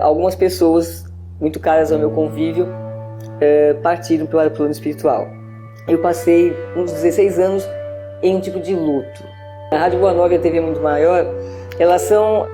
Algumas pessoas muito caras ao meu convívio partiram para o plano espiritual. Eu passei uns 16 anos em um tipo de luto. A Rádio Boa Nova e a TV Muito Maior, elas são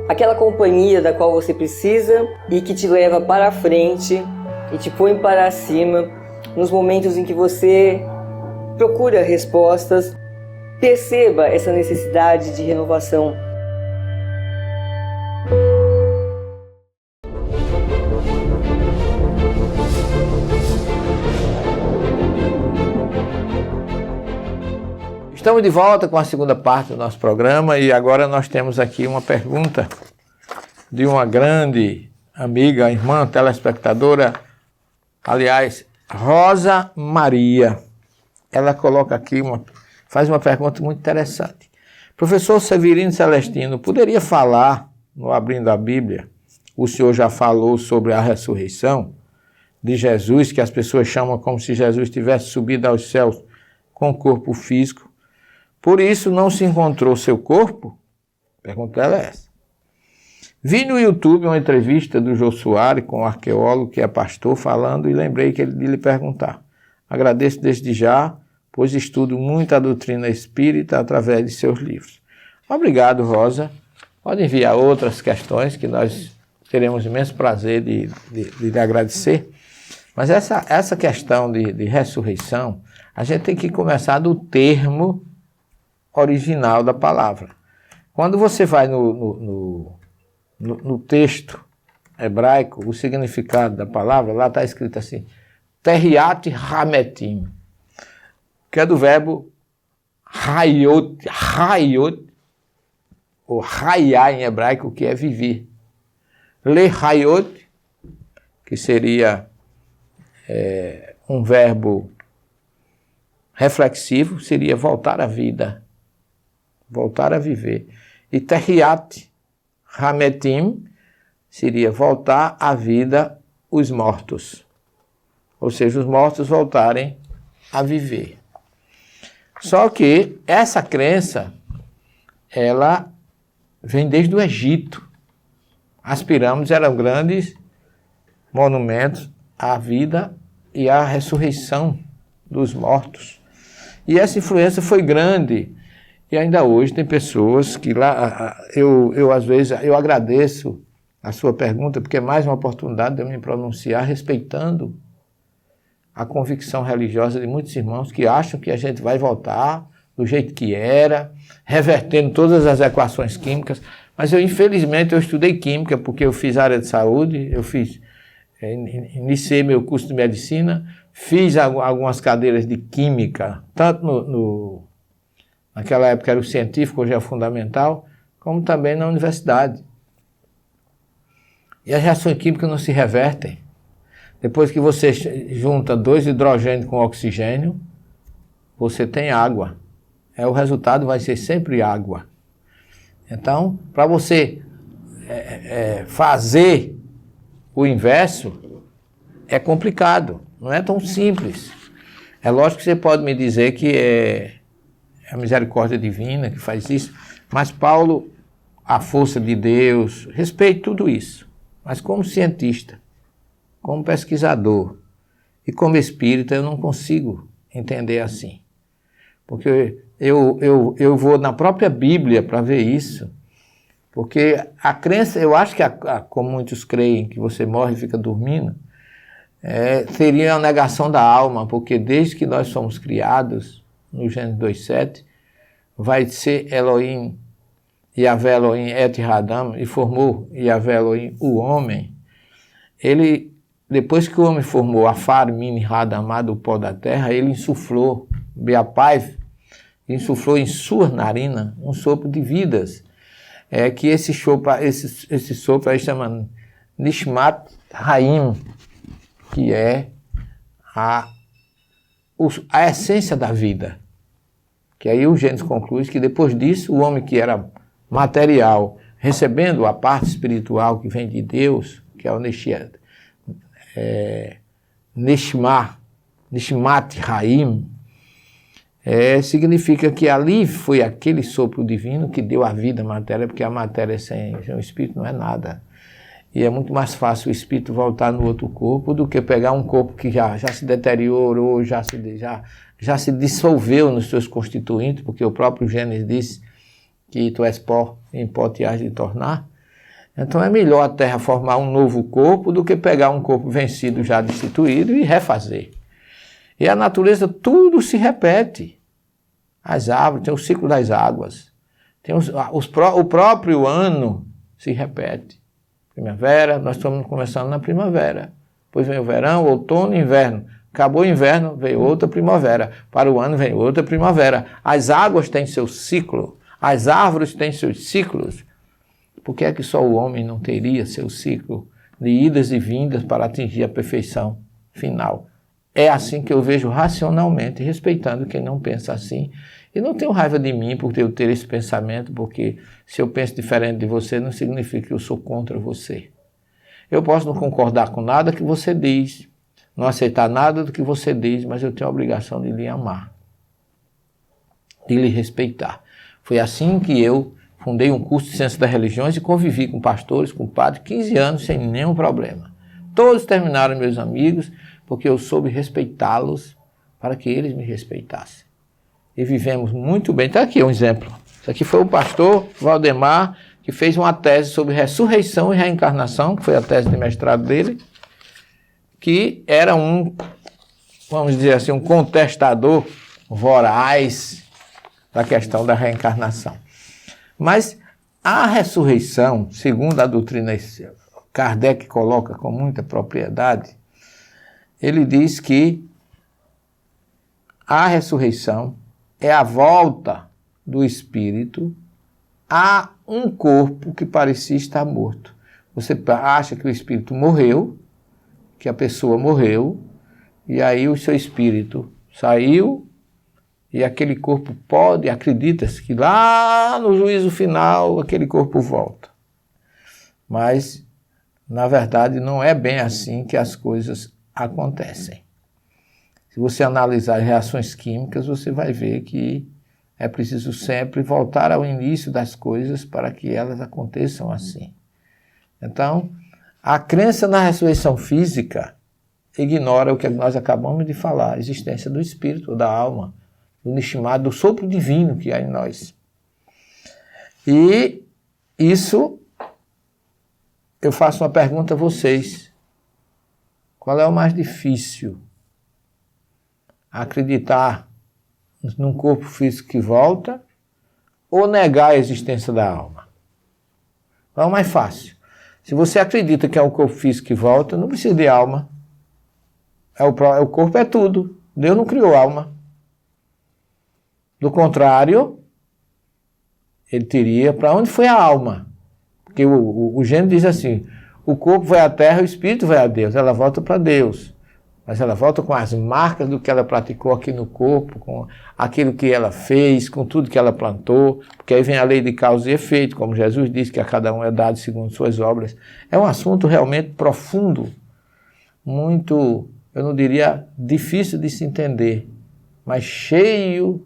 aquela companhia da qual você precisa e que te leva para a frente e te põe para cima nos momentos em que você procura respostas. Perceba essa necessidade de renovação. Estamos de volta com a segunda parte do nosso programa e agora nós temos aqui uma pergunta de uma grande amiga, irmã, telespectadora, aliás, Rosa Maria. Ela coloca aqui, faz uma pergunta muito interessante. Professor Severino Celestino, poderia falar, no Abrindo a Bíblia, o senhor já falou sobre a ressurreição de Jesus, que as pessoas chamam como se Jesus tivesse subido aos céus com corpo físico. Por isso não se encontrou seu corpo? Pergunta ela é essa. Vi no YouTube uma entrevista do Jô Soares com um arqueólogo que é pastor falando e lembrei de lhe perguntar. Agradeço desde já, pois estudo muito a doutrina espírita através de seus livros. Obrigado, Rosa. Pode enviar outras questões que nós teremos imenso prazer de lhe agradecer. Mas essa questão de ressurreição, a gente tem que começar do termo original da palavra. Quando você vai no texto hebraico, o significado da palavra, lá está escrito assim, Terriat Hametim, que é do verbo hayot, ou hayá em hebraico, que é viver. Le hayot, que seria um verbo reflexivo, seria voltar à vida, voltar a viver. E Terriat Hametim seria voltar à vida os mortos. Ou seja, os mortos voltarem a viver. Só que essa crença, ela vem desde o Egito. As pirâmides eram grandes monumentos à vida e à ressurreição dos mortos. E essa influência foi grande. E ainda hoje tem pessoas que lá, às vezes, eu agradeço a sua pergunta, porque é mais uma oportunidade de eu me pronunciar respeitando a convicção religiosa de muitos irmãos que acham que a gente vai voltar do jeito que era, revertendo todas as equações químicas. Mas infelizmente, eu estudei química porque eu fiz área de saúde, iniciei meu curso de medicina, fiz algumas cadeiras de química, tanto naquela época era o científico, hoje é o fundamental, como também na universidade. E as reações químicas não se revertem. Depois que você junta 2 hidrogênios com oxigênio, você tem água. O resultado vai ser sempre água. Então, para você fazer o inverso, é complicado, não é tão simples. É lógico que você pode me dizer que é a misericórdia divina que faz isso, mas Paulo, a força de Deus, respeito tudo isso. Mas como cientista, como pesquisador e como espírita, eu não consigo entender assim. Porque eu vou na própria Bíblia para ver isso. Porque a crença, eu acho que, como muitos creem, que você morre e fica dormindo, seria a negação da alma, porque desde que nós somos criados, no Gênesis 2:7, vai ser Elohim, Yahvé Elohim et Hadam, e formou Yahvé Elohim o homem. Ele, depois que o homem formou Afar, Min, Hadamá, do pó da terra, ele insuflou, Beapaiv, insuflou em sua narina um sopro de vidas. Que esse sopro aí chama Nishmat Haim, que é a essência da vida. Que aí o Gênesis conclui que depois disso, o homem que era material, recebendo a parte espiritual que vem de Deus, que é o Nishmat Haim, significa que ali foi aquele sopro divino que deu a vida à matéria, porque a matéria sem o espírito não é nada. E é muito mais fácil o espírito voltar no outro corpo do que pegar um corpo que já se deteriorou, já se dissolveu nos seus constituintes, porque o próprio Gênesis disse que tu és pó, em pó te has de tornar. Então é melhor a terra formar um novo corpo do que pegar um corpo vencido, já destituído, e refazer. E a natureza, tudo se repete. As árvores, tem o ciclo das águas, tem o próprio ano se repete. Primavera, nós estamos começando na primavera. Depois vem o verão, outono, inverno. Acabou o inverno, veio outra primavera. Para o ano vem outra primavera. As águas têm seu ciclo. As árvores têm seus ciclos. Por que é que só o homem não teria seu ciclo de idas e vindas para atingir a perfeição final? É assim que eu vejo racionalmente, respeitando quem não pensa assim. E não tenho raiva de mim por eu ter esse pensamento, porque se eu penso diferente de você, não significa que eu sou contra você. Eu posso não concordar com nada que você diz, não aceitar nada do que você diz, mas eu tenho a obrigação de lhe amar, de lhe respeitar. Foi assim que eu fundei um curso de Ciência das Religiões e convivi com pastores, com padres, 15 anos sem nenhum problema. Todos terminaram meus amigos, porque eu soube respeitá-los para que eles me respeitassem. E vivemos muito bem. Está aqui um exemplo. Isso aqui foi o pastor Valdemar, que fez uma tese sobre ressurreição e reencarnação, que foi a tese de mestrado dele, que era vamos dizer assim, um contestador voraz da questão da reencarnação. Mas a ressurreição, segundo a doutrina Kardec coloca com muita propriedade, ele diz que a ressurreição é a volta do espírito a um corpo que parecia estar morto. Você acha que o espírito morreu, que a pessoa morreu, e aí o seu espírito saiu, e aquele corpo acredita-se que lá no juízo final aquele corpo volta. Mas, na verdade, não é bem assim que as coisas acontecem. Se você analisar as reações químicas, você vai ver que é preciso sempre voltar ao início das coisas para que elas aconteçam assim. Então, a crença na ressurreição física ignora o que nós acabamos de falar, a existência do espírito, da alma, do nishimá, do sopro divino que há em nós. E isso, eu faço uma pergunta a vocês. Qual é o mais difícil? Acreditar num corpo físico que volta ou negar a existência da alma? Qual é o mais fácil? Se você acredita que é um corpo físico que volta, não precisa de alma. O corpo é tudo. Deus não criou alma. Do contrário, ele teria... Para onde foi a alma? Porque o Gênesis diz assim, o corpo vai à terra, o espírito vai a Deus. Ela volta para Deus. Mas ela volta com as marcas do que ela praticou aqui no corpo, com aquilo que ela fez, com tudo que ela plantou, porque aí vem a lei de causa e efeito, como Jesus disse, que a cada um é dado segundo suas obras. É um assunto realmente profundo, muito, eu não diria difícil de se entender, mas cheio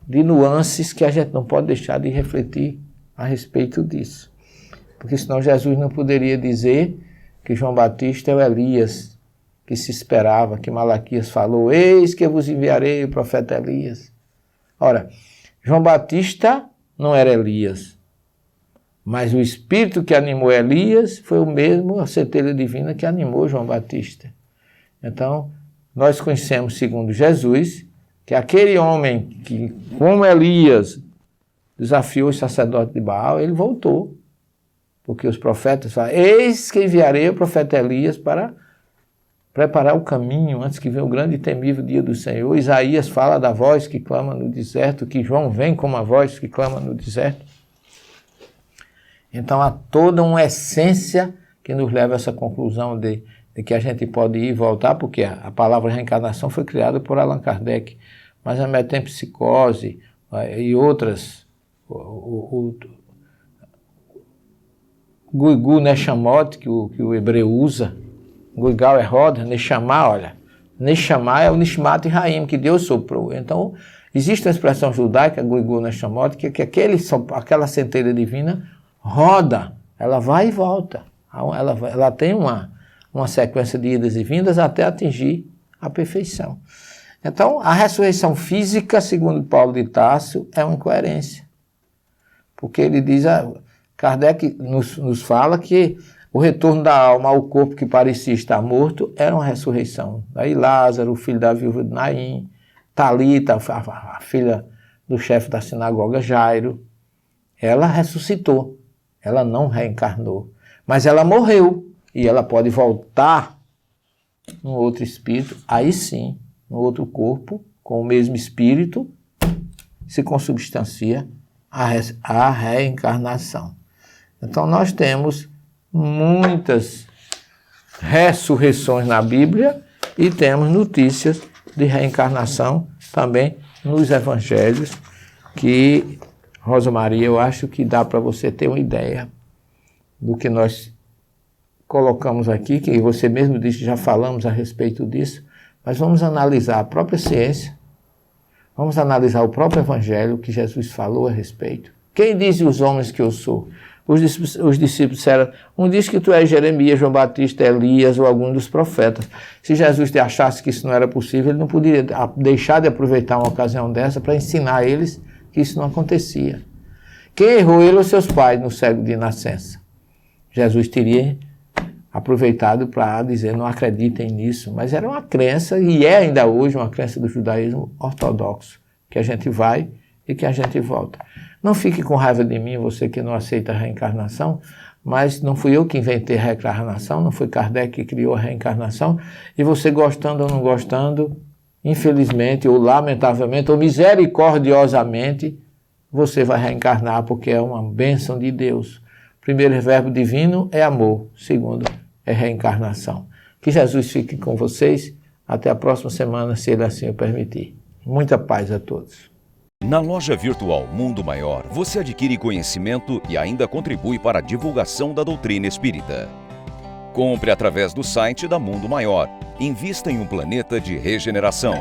de nuances que a gente não pode deixar de refletir a respeito disso. Porque senão Jesus não poderia dizer que João Batista é o Elias, que se esperava, que Malaquias falou, eis que eu vos enviarei o profeta Elias. Ora, João Batista não era Elias, mas o espírito que animou Elias foi o mesmo, a centelha divina que animou João Batista. Então, nós conhecemos, segundo Jesus, que aquele homem que, como Elias, desafiou os sacerdotes de Baal, ele voltou. Porque os profetas falam, eis que enviarei o profeta Elias para preparar o caminho antes que venha o grande e temível dia do Senhor. Isaías fala da voz que clama no deserto, que João vem como a voz que clama no deserto. Então há toda uma essência que nos leva a essa conclusão de que a gente pode ir e voltar, porque a palavra reencarnação foi criada por Allan Kardec, mas a metempsicose e outras, o Guigu Neshamot, que o hebreu usa, Guigal Erod, Neshamá, olha, Neshamá é o Nishmat Raim, que Deus soprou. Então, existe uma expressão judaica, Guigu Neshamot, que aquela centelha divina roda, ela vai e volta. Ela tem uma sequência de idas e vindas até atingir a perfeição. Então, a ressurreição física, segundo Paulo de Tarso, é uma incoerência. Porque ele diz, Kardec nos fala que o retorno da alma ao corpo que parecia estar morto era uma ressurreição. Daí Lázaro, o filho da viúva de Naim, Talita, a filha do chefe da sinagoga Jairo, ela ressuscitou, ela não reencarnou, mas ela morreu e ela pode voltar num outro espírito, aí sim, no outro corpo, com o mesmo espírito, se consubstancia a reencarnação. Então nós temos muitas ressurreições na Bíblia e temos notícias de reencarnação também nos evangelhos, que, Rosa Maria, eu acho que dá para você ter uma ideia do que nós colocamos aqui, que você mesmo disse, já falamos a respeito disso, mas vamos analisar a própria ciência, vamos analisar o próprio evangelho que Jesus falou a respeito. Quem diz os homens que eu sou? Os discípulos disseram, um diz que tu és Jeremias, João Batista, Elias ou algum dos profetas. Se Jesus te achasse que isso não era possível, ele não poderia deixar de aproveitar uma ocasião dessa para ensinar a eles que isso não acontecia. Quem errou, ele ou seus pais no cego de nascença? Jesus teria aproveitado para dizer, não acreditem nisso, mas era uma crença, e é ainda hoje uma crença do judaísmo ortodoxo, que a gente vai e que a gente volta. Não fique com raiva de mim, você que não aceita a reencarnação, mas não fui eu que inventei a reencarnação, não foi Kardec que criou a reencarnação, e você gostando ou não gostando, infelizmente, ou lamentavelmente, ou misericordiosamente, você vai reencarnar, porque é uma bênção de Deus. O primeiro verbo divino é amor, o segundo é reencarnação. Que Jesus fique com vocês, até a próxima semana, se Ele assim o permitir. Muita paz a todos. Na loja virtual Mundo Maior, você adquire conhecimento e ainda contribui para a divulgação da doutrina espírita. Compre através do site da Mundo Maior. Invista em um planeta de regeneração.